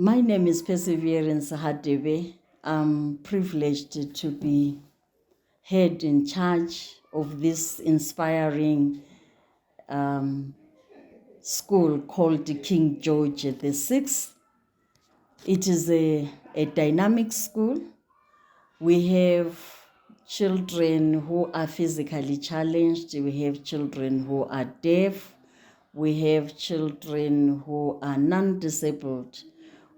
My name is Perseverance Hadebe. I'm privileged to be head in charge of this inspiring school called King George VI. It is a dynamic school. We have children who are physically challenged. We have children who are deaf. We have children who are non-disabled.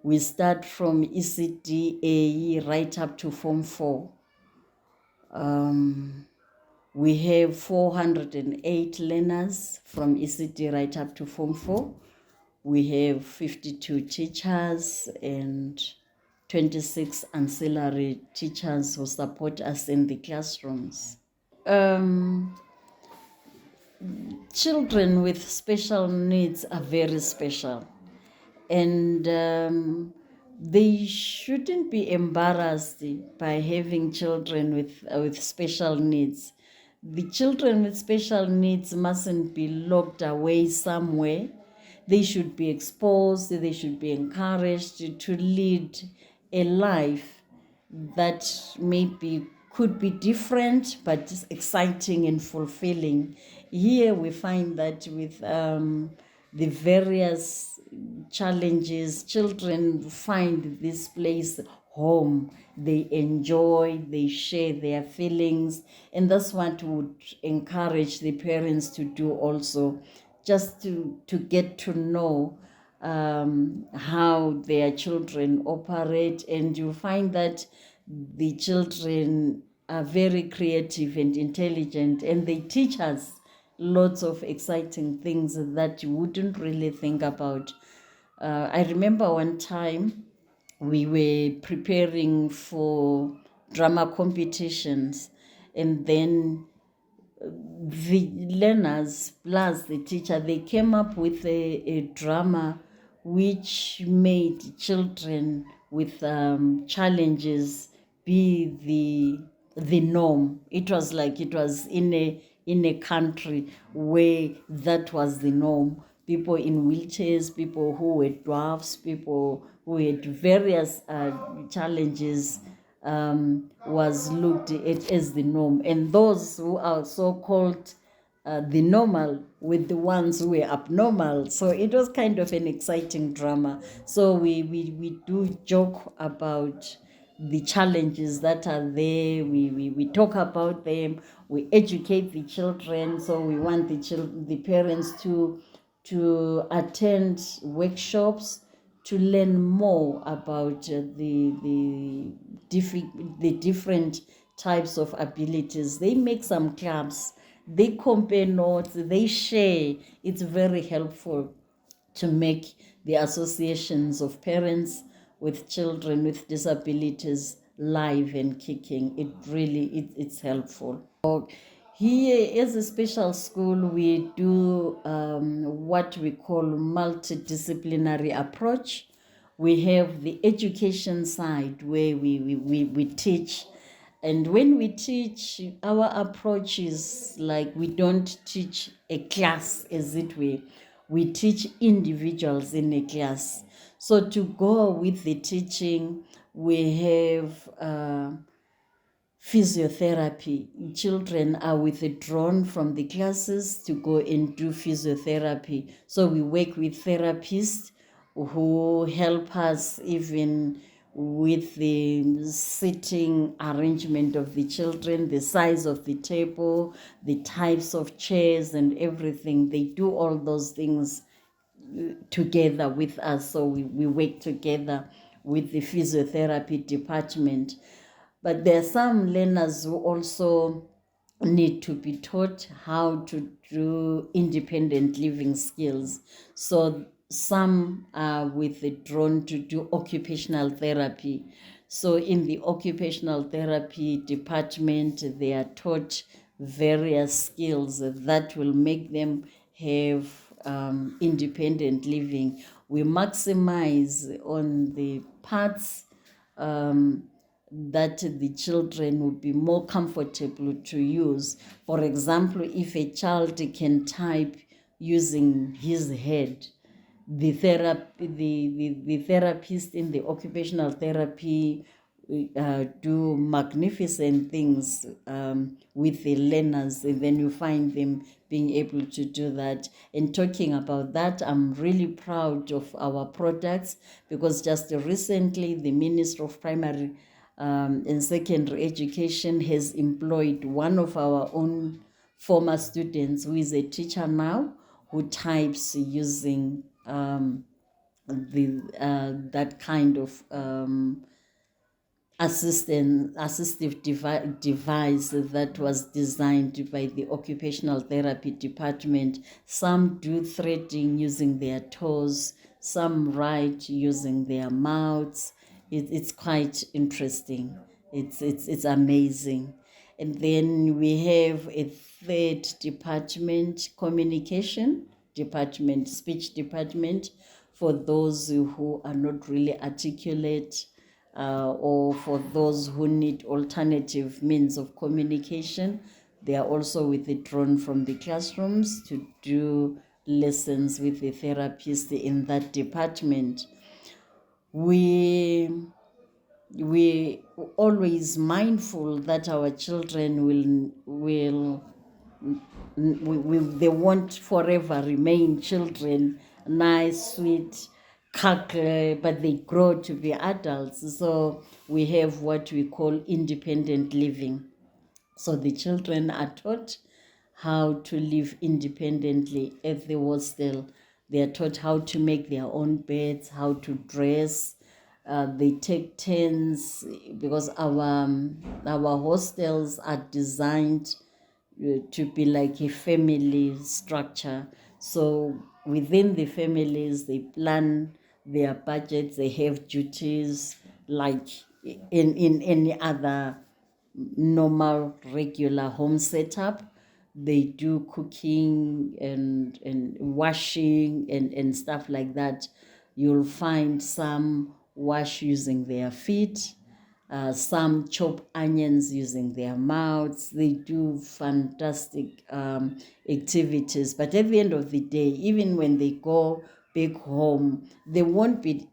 We start from ECDA right up to Form 4. We have 408 learners from ECD right up to Form 4. We have 52 teachers and 26 ancillary teachers who support us in the classrooms. Children with special needs are very special, and they shouldn't be embarrassed by having children with special needs. The children with special needs mustn't be locked away somewhere. They should be exposed, they should be encouraged to lead a life that maybe could be different but exciting and fulfilling. Here we find that with the various challenges, children find this place home. They enjoy, they share their feelings, and that's what would encourage the parents to do also, just to get to know how their children operate. And you find that the children are very creative and intelligent, and they teach us lots of exciting things that you wouldn't really think about. I remember one time we were preparing for drama competitions, and then the learners plus the teacher, they came up with a drama which made children with challenges be the norm. It was like it was in a country where that was the norm. People in wheelchairs, people who were dwarfs, people who had various challenges was looked at as the norm. And those who are so-called the normal with the ones who were abnormal. So it was kind of an exciting drama. So we do joke about the challenges that are there. We talk about them. We educate the children. So we want the parents to attend workshops to learn more about the different types of abilities. They make some clubs, they compare notes, they share. It's very helpful to make the associations of parents with children with disabilities live and kicking. It's helpful. Here as a special school, we do what we call multidisciplinary approach. We have the education side where we teach. And when we teach, our approach is like we don't teach a class, as it were. We teach individuals in a class. So to go with the teaching, we have physiotherapy. Children are withdrawn from the classes to go and do physiotherapy. So we work with therapists who help us even with the sitting arrangement of the children, the size of the table, the types of chairs and everything. They do all those things together with us. So we work together with the physiotherapy department. But there are some learners who also need to be taught how to do independent living skills. So some are withdrawn to do occupational therapy. So in the occupational therapy department, they are taught various skills that will make them have independent living. We maximize on the parts that the children would be more comfortable to use. For example, if a child can type using his head, the the therapist in the occupational therapy do magnificent things with the learners, and then you find them being able to do that. And talking about that, I'm really proud of our products, because just recently the Minister of Primary and Secondary Education has employed one of our own former students who is a teacher now, who types using that kind of assistive device that was designed by the occupational therapy department. Some do threading using their toes, some write using their mouths. It's quite interesting. It's amazing. And then we have a third department, communication department, speech department, for those who are not really articulate, or for those who need alternative means of communication. They are also withdrawn from the classrooms to do lessons with the therapist in that department. We always mindful that our children they won't forever remain children, nice, sweet, cackle, but they grow to be adults. So we have what we call independent living. So the children are taught how to live independently at the hostel. They are taught how to make their own beds, how to dress. They take turns, because our hostels are designed to be like a family structure. So within the families, they plan their budgets, they have duties like in any other normal, regular home setup. They do cooking and washing and stuff like that. You'll find some wash using their feet, some chop onions using their mouths. They do fantastic activities. But at the end of the day, even when they go back home, they won't be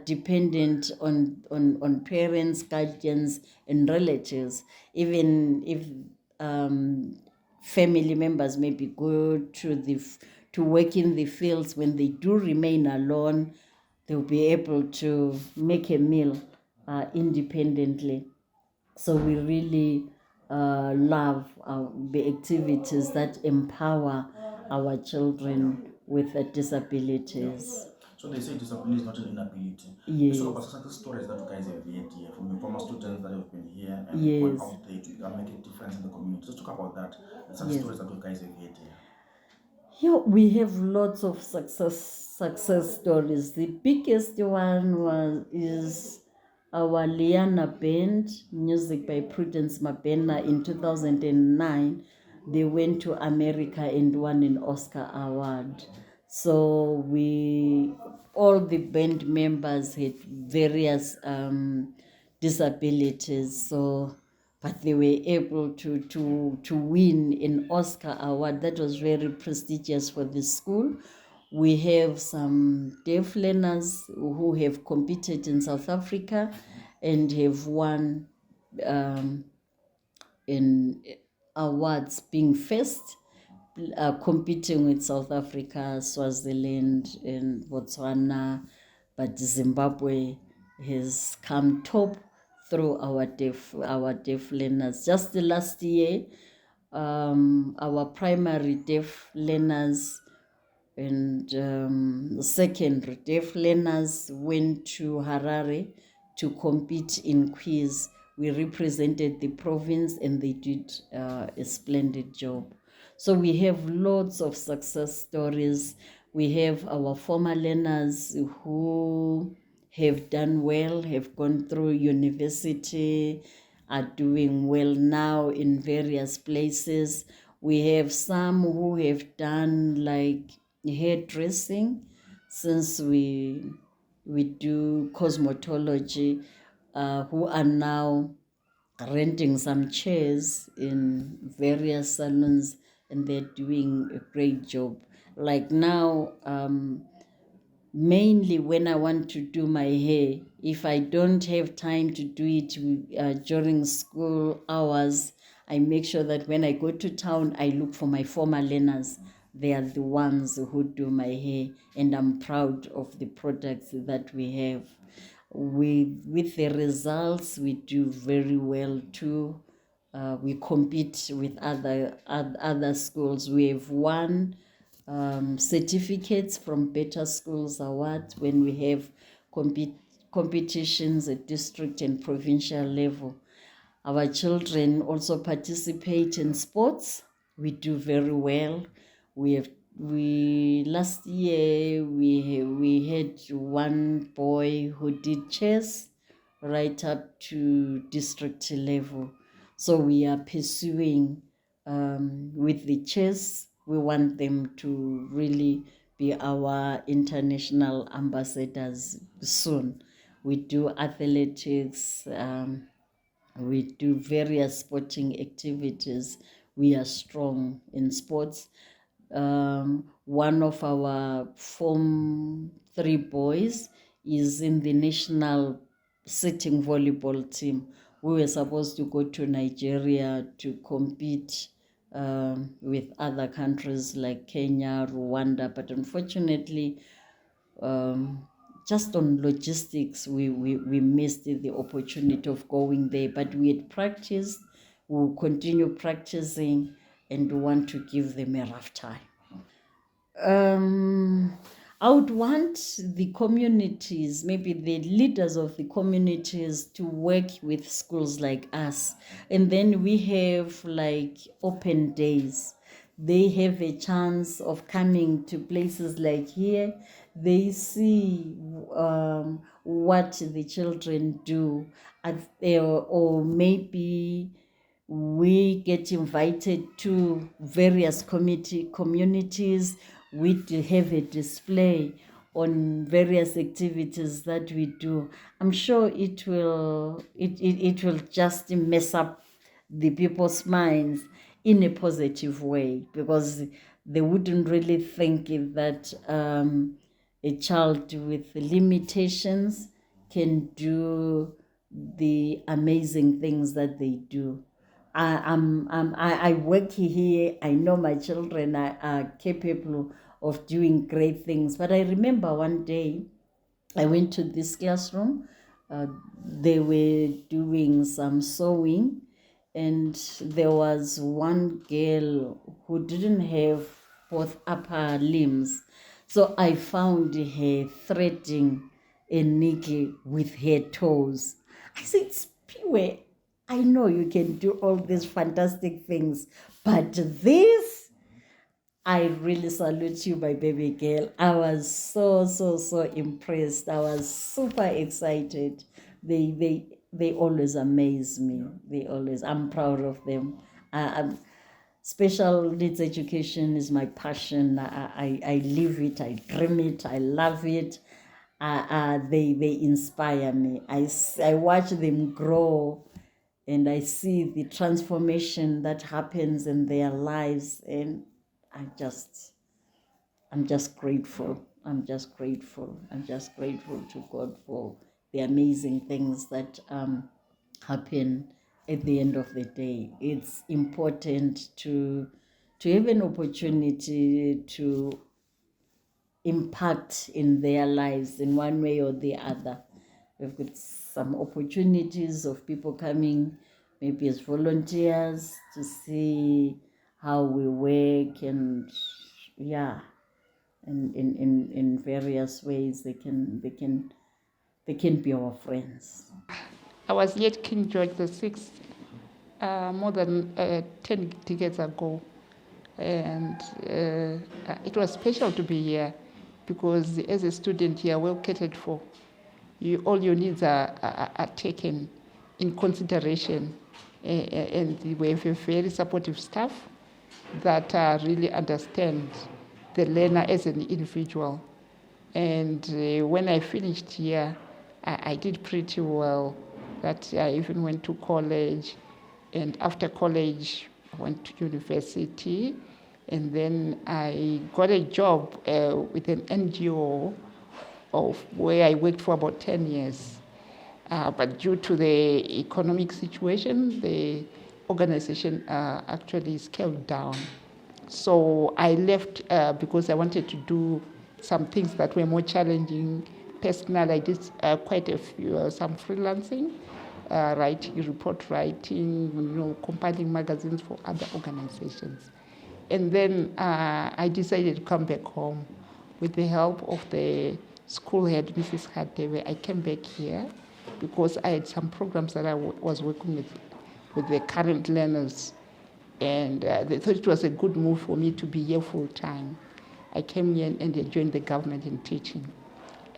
dependent on parents, guardians, and relatives. Even if family members maybe go to work in the fields, when they do remain alone, they'll be able to make a meal independently. So we really love the activities that empower our children with disabilities. So they say disability is not an inability. Yes. Let's talk about success stories that you guys have had here, from your former students that have been here and Yes. gone out there to make a difference in the community. Let's talk about that, the success Yes. stories that you guys have had here. Yeah, we have lots of success stories. The biggest one is our Liana band, music by Prudence Mabena, in 2009. They went to America and won an Oscar award. So all the band members had various disabilities. So, but they were able to win an Oscar award. That was very prestigious for the school. We have some deaf learners who have competed in South Africa and have won in awards, being first, competing with South Africa, Swaziland, and Botswana, but Zimbabwe has come top through our deaf learners. Just the last year, our primary deaf learners and secondary deaf learners went to Harare to compete in quiz. We represented the province and they did a splendid job. So we have lots of success stories. We have our former learners who have done well, have gone through university, are doing well now in various places. We have some who have done like hairdressing, since we do cosmetology, who are now renting some chairs in various salons, and they're doing a great job. Like now, mainly when I want to do my hair. If I don't have time to do it during school hours, I make sure that when I go to town, I look for my former learners. They are the ones who do my hair, and I'm proud of the products that we have. With the results, we do very well too. We compete with other schools. We have won certificates from Better Schools Awards when we have competitions at district and provincial level. Our children also participate in sports. We do very well. We last year we had one boy who did chess right up to district level. So we are pursuing with the chess. We want them to really be our international ambassadors soon. We do athletics. We do various sporting activities. We are strong in sports. One of our Form 3 boys is in the national sitting volleyball team. We were supposed to go to Nigeria to compete with other countries like Kenya, Rwanda, but unfortunately, just on logistics, we missed the opportunity of going there. But we had practiced, we'll continue practicing, and we want to give them a rough time. I would want the communities, maybe the leaders of the communities, to work with schools like us. And then we have like open days. They have a chance of coming to places like here. They see what the children do, or maybe we get invited to various communities. We have a display on various activities that we do. I'm sure it will just mess up the people's minds in a positive way, because they wouldn't really think that a child with limitations can do the amazing things that they do. I work here. I know my children are capable of doing great things. But I remember one day I went to this classroom. They were doing some sewing, and there was one girl who didn't have both upper limbs. So I found her threading a needle with her toes. I said, Spiwe, I know you can do all these fantastic things, but this, I really salute you, my baby girl. I was so impressed. I was super excited. They always amaze me. I'm proud of them. Special needs education is my passion. I live it, I dream it, I love it. They inspire me. I watch them grow, and I see the transformation that happens in their lives, and I'm just grateful. I'm just grateful to God for the amazing things that happen at the end of the day. It's important to have an opportunity to impact in their lives in one way or the other. We've got some opportunities of people coming maybe as volunteers to see how we work, and in various ways they can be our friends. I was yet King George VI more than 10 decades ago. And it was special to be here because as a student you are well catered for. All your needs are taken in consideration. And we have a very supportive staff that really understand the learner as an individual. And when I finished here, I did pretty well. That I even went to college, and after college, I went to university, and then I got a job with an NGO of where I worked for about 10 years. But due to the economic situation, the organization actually scaled down. So I left because I wanted to do some things that were more challenging. Personal, I did quite a few, some freelancing, writing, report writing, compiling magazines for other organizations. And then I decided to come back home. With the help of the school head, Mrs. Hadebe, I came back here because I had some programs that I was working with the current learners. And they thought it was a good move for me to be here full time. I came here and I joined the government in teaching.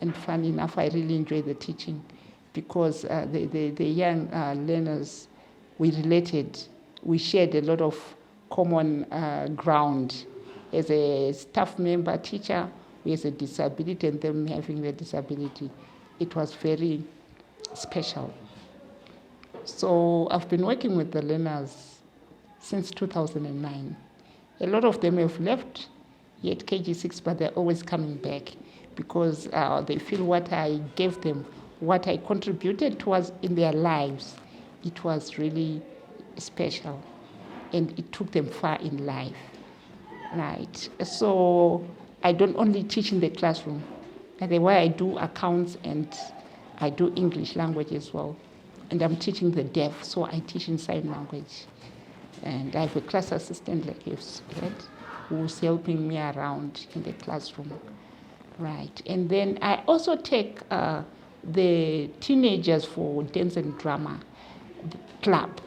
And funny enough, I really enjoyed the teaching because the young learners, we related, we shared a lot of common ground. As a staff member, teacher, we has a disability and them having the disability. It was very special. So I've been working with the learners since 2009. A lot of them have left, yet KG6, but they're always coming back because they feel what I gave them, what I contributed towards in their lives, it was really special, and it took them far in life, right? So I don't only teach in the classroom, but the way I do accounts and I do English language as well, and I'm teaching the deaf, so I teach in sign language. And I have a class assistant, like you've said, who's helping me around in the classroom, right? And then I also take the teenagers for dance and drama club.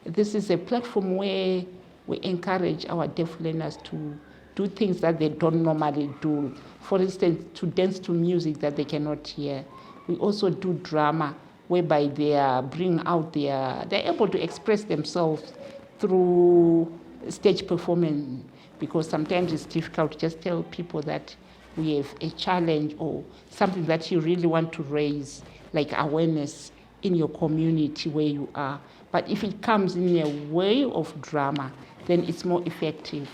This is a platform where we encourage our deaf learners to do things that they don't normally do. For instance, to dance to music that they cannot hear. We also do drama, whereby they are they're able to express themselves through stage performance, because sometimes it's difficult to just tell people that we have a challenge or something that you really want to raise, like awareness in your community where you are. But if it comes in a way of drama, then it's more effective.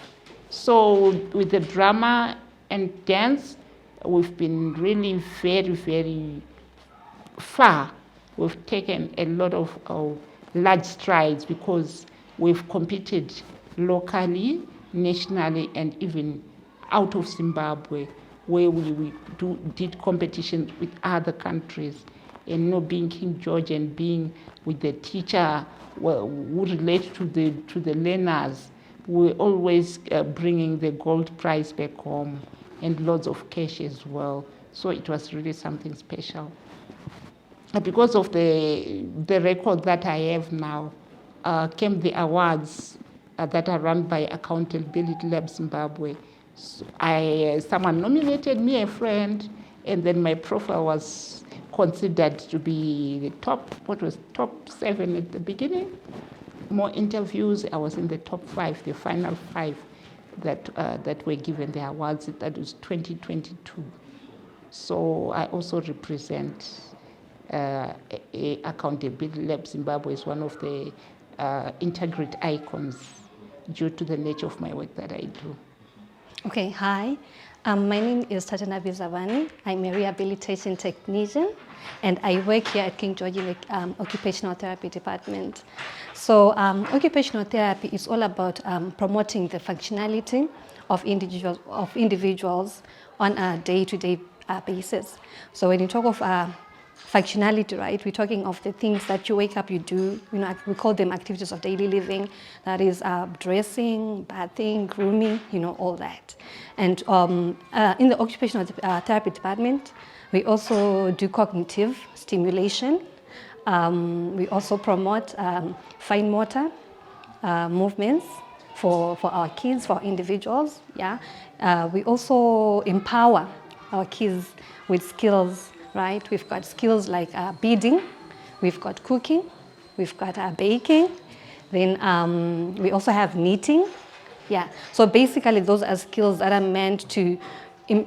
So with the drama and dance, we've been really very, very far. We've taken a lot of large strides because we've competed locally, nationally, and even out of Zimbabwe, where we did competition with other countries. And being King George and being with the teacher who relate to the learners, we're always bringing the gold prize back home and lots of cash as well. So it was really something special. Because of the record that I have now, came the awards that are run by Accountability Lab Zimbabwe. So someone nominated me, a friend, and then my profile was considered to be the top 7 at the beginning. More interviews, I was in the top 5, the final 5 that were given the awards. That was 2022. So I also represent Accountability Lab Zimbabwe is one of the integrity icons due to the nature of my work that I do. Okay, hi. My name is Tatana Bizavani. I'm a rehabilitation technician, and I work here at King George in the occupational therapy department. So occupational therapy is all about promoting the functionality of individuals on a day-to-day basis. So when you talk of functionality, right, we're talking of the things that you wake up, you do, we call them activities of daily living. That is dressing, bathing, grooming, all that. And in the occupational therapy department, we also do cognitive stimulation. We also promote fine motor movements for our kids, for individuals. We also empower our kids with skills. Right, we've got skills like beading, we've got cooking, we've got baking, then we also have knitting. So basically those are skills that are meant to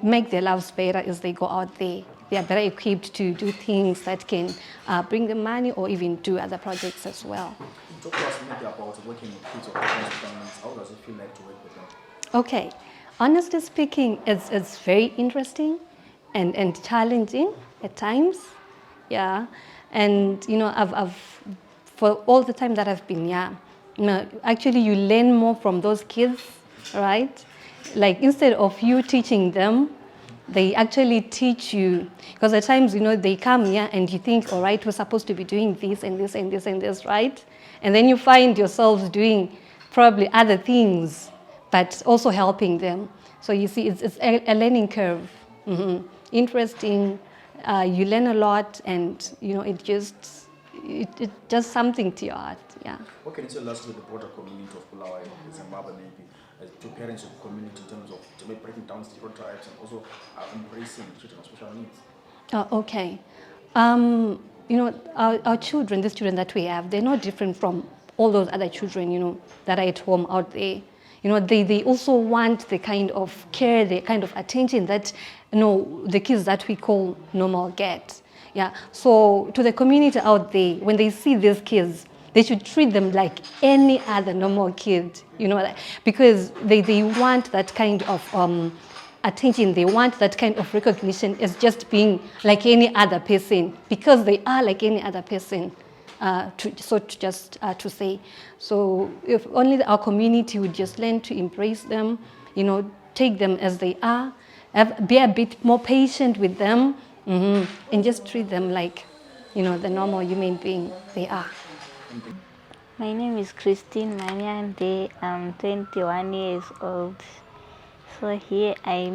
make their lives better as they go out there. They are better equipped to do things that can bring them money or even do other projects as well. Talk to us maybe about working with kids or parents. How does it feel like to work with them? Okay, honestly speaking, it's very interesting. and challenging at times. Yeah, and I've for all the time that I've been here, actually you learn more from those kids, right? Like instead of you teaching them, they actually teach you, because at times they come here and you think, all right, we're supposed to be doing this and this and this and this, right? And then you find yourselves doing probably other things, but also helping them. So you see, it's a learning curve. Interesting. You learn a lot, and it does something to your heart. Yeah. What can you tell us with the broader community of Bulawayo, Zimbabwe, maybe, as to parents of the community in terms of breaking down stereotypes and also embracing children with special needs? Okay. Our children, these children that we have, they're not different from all those other children, that are at home out there. They also want the kind of care, the kind of attention that, the kids that we call normal get. Yeah. So to the community out there, when they see these kids, they should treat them like any other normal kid, because they want that kind of attention. They want that kind of recognition as just being like any other person, because they are like any other person. To say. So if only our community would just learn to embrace them, take them as they are, be a bit more patient with them, and just treat them like, the normal human being they are. My name is Christine Manyande. I'm 21 years old. So here I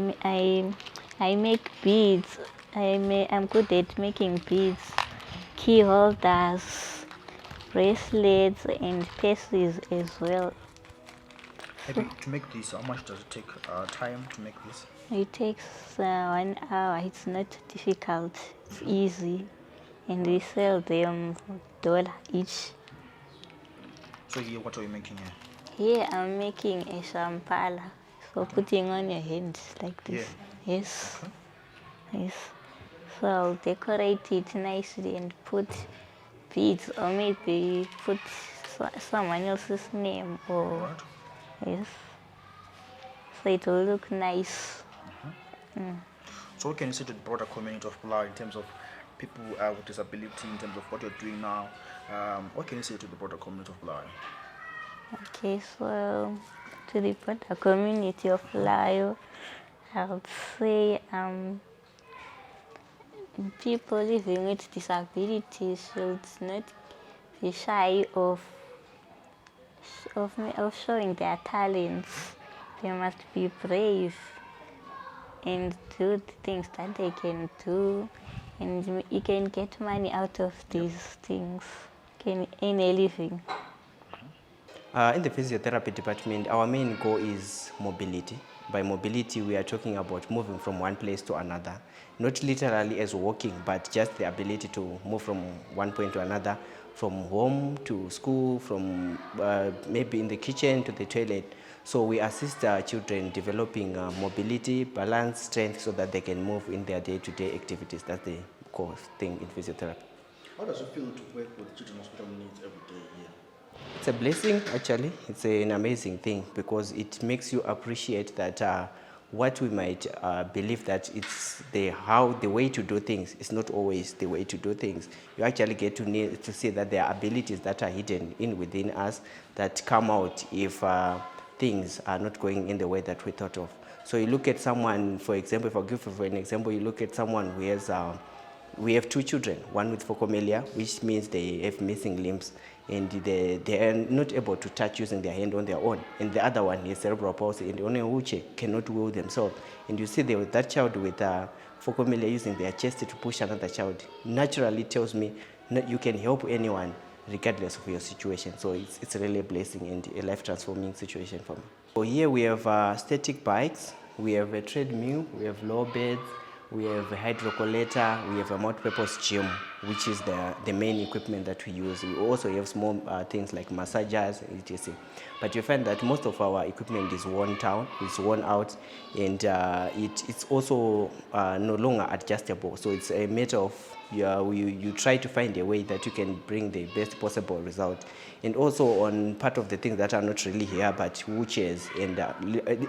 make beads. I'm good at making beads, key holders, bracelets, and purses as well. Maybe to make this, how much does it take time to make this? It takes 1 hour. It's not difficult. It's easy, and we sell them $1 each. So here, what are you making here? Here I'm making a shampala, so putting on your hand like this. Yeah. Yes. Okay. Yes. So I'll decorate it nicely and put beads, or maybe put someone else's name, or Right. yes. So it will look nice. So what can you say to the broader community of Bulawayo in terms of people with disability, in terms of what you're doing now? What can you say to the broader community of Bulawayo? Okay, so to the broader community of Bulawayo, I would say people living with disabilities should not be shy of showing their talents. They must be brave and do the things that they can do, and you can get money out of these things, can earn a living. In the physiotherapy department, our main goal is mobility. By mobility, we are talking about moving from one place to another, not literally as walking, but just the ability to move from one point to another, from home to school, from maybe in the kitchen to the toilet. So we assist our children developing mobility, balance, strength, so that they can move in their day-to-day activities. That's the core thing in physiotherapy. How does it feel to work with children with special needs every day here? It's a blessing, actually. It's an amazing thing, because it makes you appreciate that what we might believe that it's the way to do things is not always the way to do things. You actually get to see that there are abilities that are hidden within us that come out if things are not going in the way that we thought of. So you look at someone, for example, if I give you an example, you look at someone who has we have 2 children, one with phocomelia, which means they have missing limbs, and they are not able to touch using their hand on their own. And the other one is cerebral palsy, and only a wheelchair cannot wheel themselves. And you see that child with phocomelia using their chest to push another child. Naturally tells me you can help anyone regardless of your situation. So it's really a blessing and a life-transforming situation for me. So here we have static bikes, we have a treadmill, we have low beds, we have a hydrocollator, we have a multi-purpose gym. which is the main equipment that we use. We also have small things like massagers, etc. But you find that most of our equipment is worn down, it's worn out, and it's also no longer adjustable. So it's a matter of you try to find a way that you can bring the best possible result. And also on part of the things that are not really here, but wheelchairs and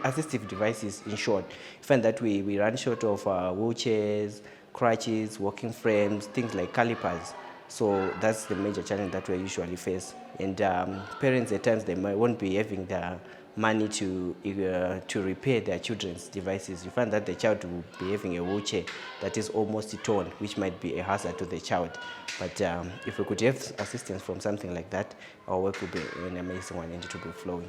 assistive devices, in short, you find that we run short of wheelchairs, crutches, walking frames, things like calipers. So that's the major challenge that we usually face. And parents at times, they won't be having the money to repair their children's devices. You find that the child will be having a wheelchair that is almost torn, which might be a hazard to the child. But if we could have assistance from something like that, our work would be an amazing one and it will be flowing.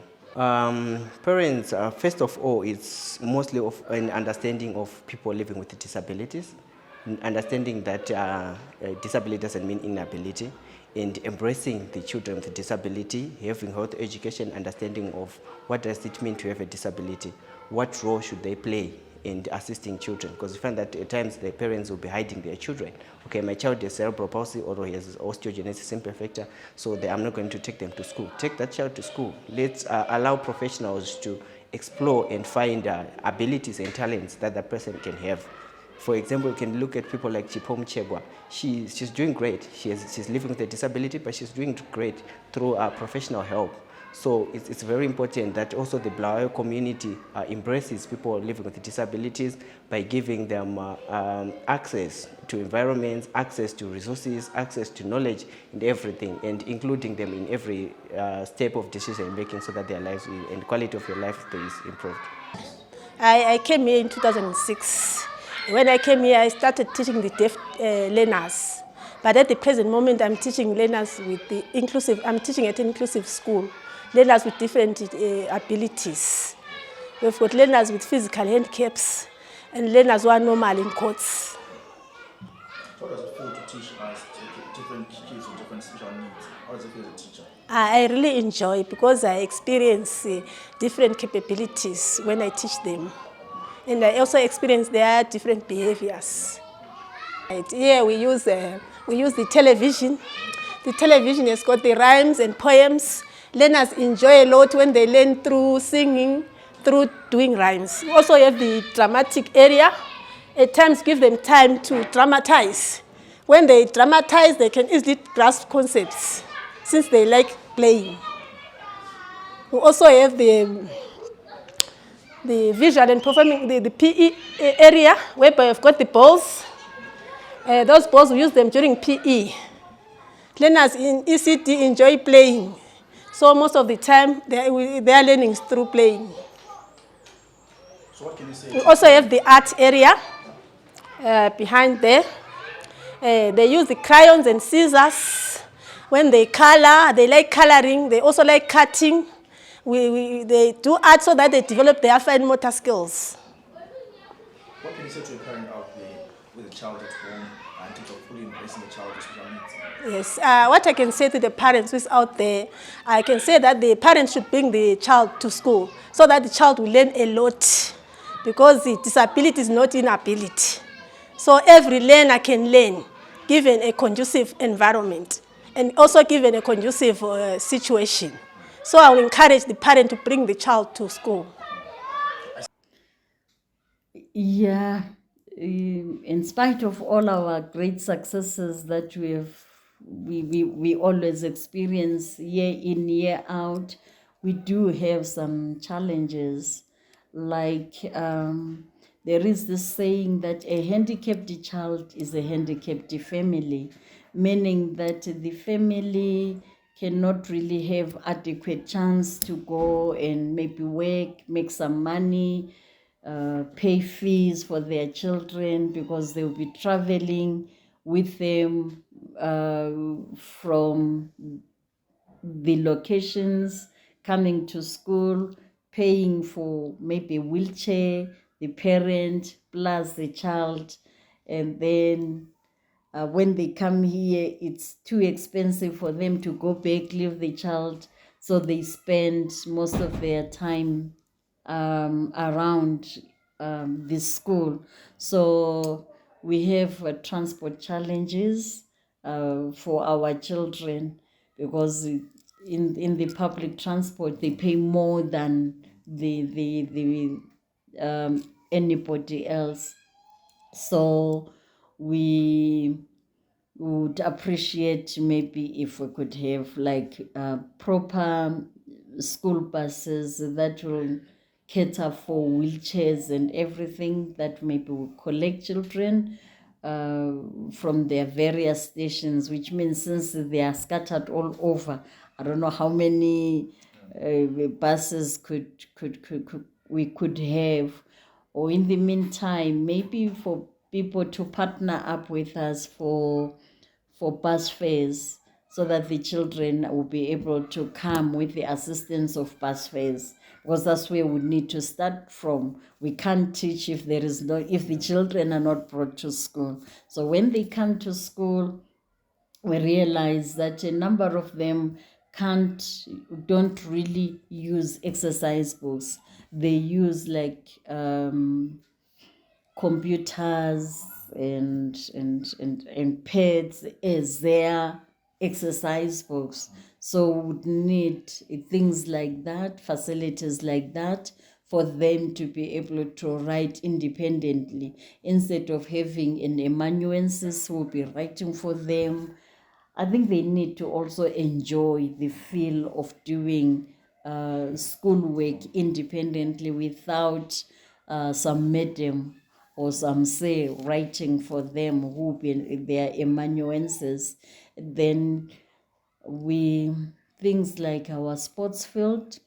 Parents, first of all, it's mostly of an understanding of people living with disabilities, understanding that disability doesn't mean inability, and embracing the children with disability, having health education, understanding of what does it mean to have a disability, what role should they play in assisting children, because you find that at times the parents will be hiding their children. Okay, my child has cerebral palsy or he has osteogenesis imperfecta, so I'm not going to take them to school. Take that child to school. Let's allow professionals to explore and find abilities and talents that the person can have. For example, you can look at people like Chipom Chegwa. She's doing great. She's living with a disability, but she's doing great through professional help. So it's very important that also the Blawayo community embraces people living with disabilities by giving them access to environments, access to resources, access to knowledge and everything, and including them in every step of decision making so that their lives and quality of their life is improved. I came here in 2006. When I came here, I started teaching the deaf learners. But at the present moment, I'm teaching learners with the inclusive, I'm teaching at an inclusive school, learners with different abilities. We've got learners with physical handicaps and learners who are normal in courts. How does it feel to teach us different kids with different special needs? How does it feel as a teacher? I really enjoy because I experience different capabilities when I teach them. And I also experience their different behaviors. Here we use the television. The television has got the rhymes and poems. Learners enjoy a lot when they learn through singing, through doing rhymes. We also have the dramatic area. At times give them time to dramatize. When they dramatize, they can easily grasp concepts since they like playing. We also have the visual and performing, the PE area, whereby we've got the balls. Those balls, we use them during PE. Learners in ECD enjoy playing. So most of the time, their learning is through playing. So what can you say? We also have the art area behind there. They use the crayons and scissors. When they color, they like coloring. They also like cutting. They do art so that they develop their fine motor skills. What can you say to a parent out there with a child at home and terms of fully embracing the child with special needs? Yes, what I can say to the parents who's out there, I can say that the parents should bring the child to school so that the child will learn a lot, because the disability is not inability. So every learner can learn given a conducive environment and also given a conducive situation. So I will encourage the parent to bring the child to school. Yeah, in spite of all our great successes that we always experience year in, year out, we do have some challenges. Like there is this saying that a handicapped child is a handicapped family, meaning that the family cannot really have adequate chance to go and maybe work, make some money, pay fees for their children, because they'll be traveling with them from the locations, coming to school, paying for maybe a wheelchair, the parent plus the child, and then when they come here, it's too expensive for them to go back, leave the child, so they spend most of their time around this school. So we have transport challenges. for our children, because in the public transport they pay more than the anybody else. So we would appreciate maybe if we could have like proper school buses that will cater for wheelchairs and everything, that maybe will collect children from their various stations, which means since they are scattered all over, I don't know how many buses we could have. Or in the meantime, maybe for people to partner up with us for bus fares, so that the children will be able to come with the assistance of bus fares, because that's where we need to start from. We can't teach if the children are not brought to school. So when they come to school, we realize that a number of them don't really use exercise books. They use like computers and pads as their exercise books. So would need things like that, facilities like that, for them to be able to write independently, instead of having an amanuensis who will be writing for them. I think they need to also enjoy the feel of doing schoolwork independently without some medium or some say writing for them who be their amanuenses. Then things like our sports field,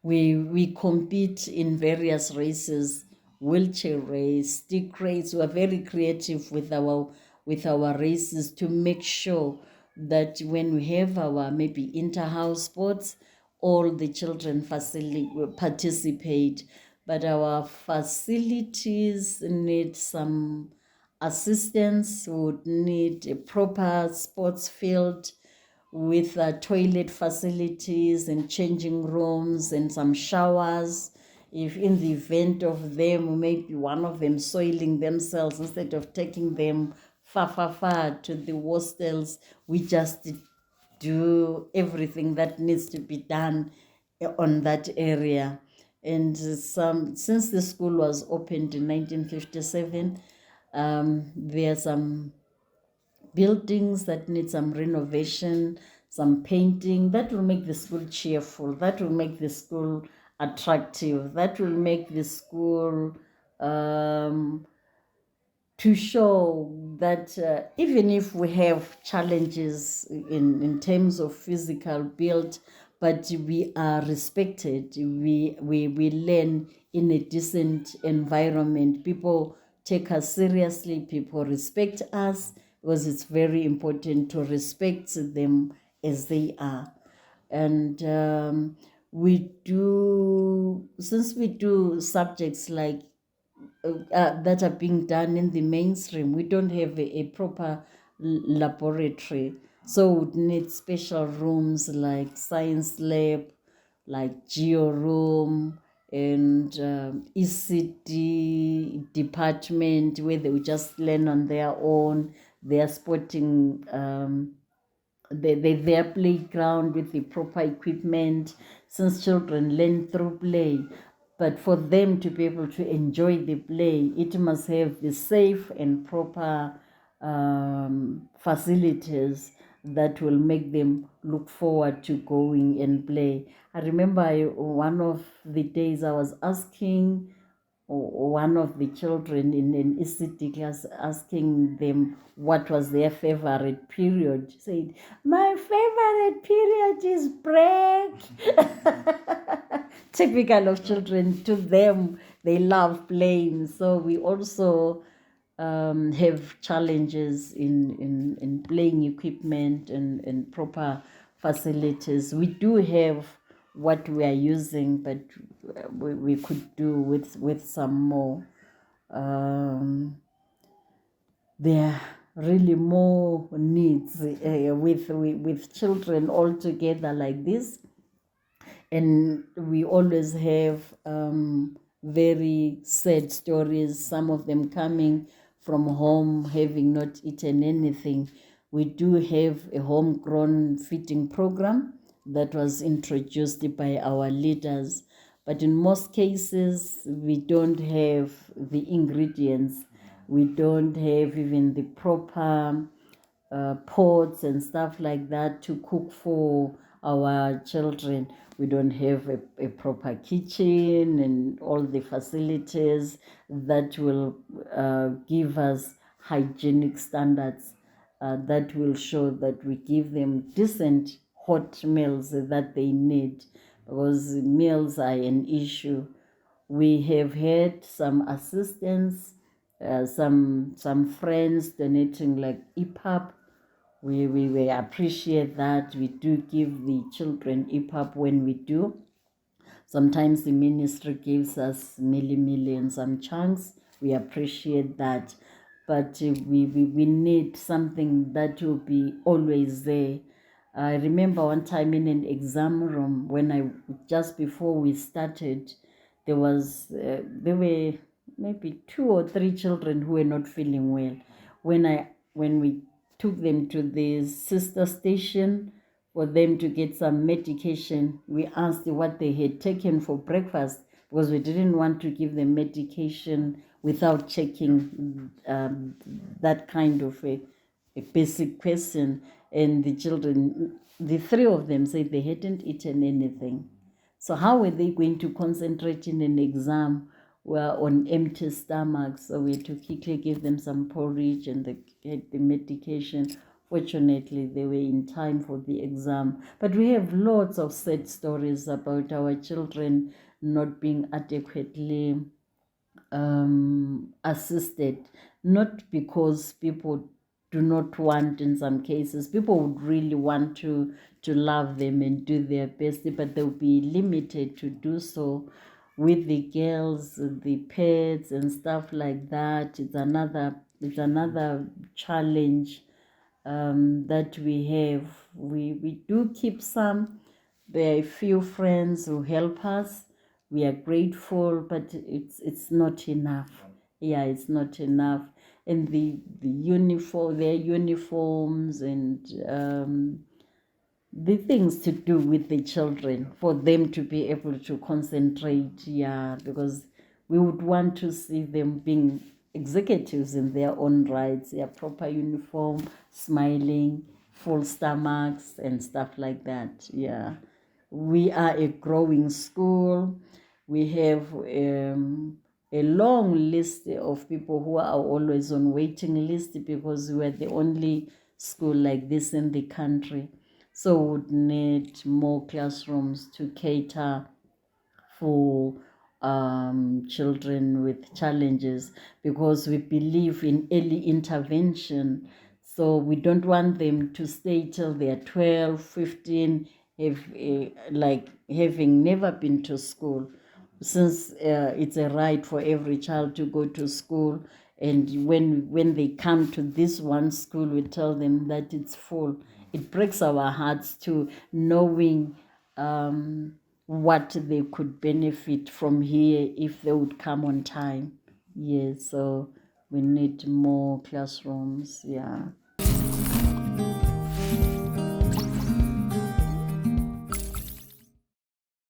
we compete in various races, wheelchair race, stick race. We are very creative with our races to make sure that when we have our maybe inter-house sports, all the children participate. But our facilities need some assistance. Would need a proper sports field with toilet facilities and changing rooms and some showers. If in the event of them, maybe one of them soiling themselves, instead of taking them far to the hostels, we just do everything that needs to be done on that area. And since the school was opened in 1957, there are some buildings that need some renovation, some painting, that will make the school cheerful, that will make the school attractive, that will make the school to show that even if we have challenges in terms of physical build, but we are respected, we learn in a decent environment. People take us seriously, people respect us, because it's very important to respect them as they are. And since we do subjects like that are being done in the mainstream, we don't have a proper laboratory. So we need special rooms like science lab, like geo room, and ECD department, where they will just learn on their own. They are sporting their playground with the proper equipment, since children learn through play. But for them to be able to enjoy the play, it must have the safe and proper facilities that will make them look forward to going and play. I remember one of the days I was asking one of the children in an ECD class, asking them what was their favorite period. She said, "My favorite period is break." Typical of children. To them, they love playing. So we also have challenges in playing equipment and proper facilities. We do have what we are using, but we could do with some more. There are really more needs with children all together like this. And we always have very sad stories, some of them coming from home having not eaten anything. We do have a homegrown feeding program that was introduced by our leaders, but in most cases, we don't have the ingredients. We don't have even the proper pots and stuff like that to cook for our children. We don't have a proper kitchen and all the facilities that will give us hygienic standards, that will show that we give them decent hot meals that they need, because meals are an issue. We have had some assistance, some friends donating like EPUB. We appreciate that. We do give the children EPUB when we do. Sometimes the ministry gives us milli and some chunks. We appreciate that. But we need something that will be always there. I remember one time in an exam room just before we started, there were maybe 2 or 3 children who were not feeling well. When we took them to the sister station for them to get some medication, we asked what they had taken for breakfast, because we didn't want to give them medication without checking that kind of a basic question. And the children, the 3 of them, said they hadn't eaten anything. So how were they going to concentrate in an exam on empty stomachs? So we had to quickly give them some porridge and the medication. Fortunately, they were in time for the exam. But we have lots of sad stories about our children not being adequately assisted, not because people do not want. In some cases, people would really want to love them and do their best, but they'll be limited to do so. With the girls, the pets and stuff like that, it's another challenge that we have. We do keep some. There are a few friends who help us. We are grateful, but it's not enough. Yeah, it's not enough. And their uniforms and the things to do with the children for them to be able to concentrate. Yeah, because we would want to see them being executives in their own rights, their proper uniform, smiling, full stomachs and stuff like that. Yeah, we are a growing school. We have a long list of people who are always on waiting list, because we are the only school like this in the country. So we would need more classrooms to cater for children with challenges, because we believe in early intervention. So we don't want them to stay till they're 12, 15, having never been to school, since it's a right for every child to go to school. And when they come to this one school, we tell them that it's full. It breaks our hearts to knowing what they could benefit from here if they would come on time. Yes, so we need more classrooms. Yeah.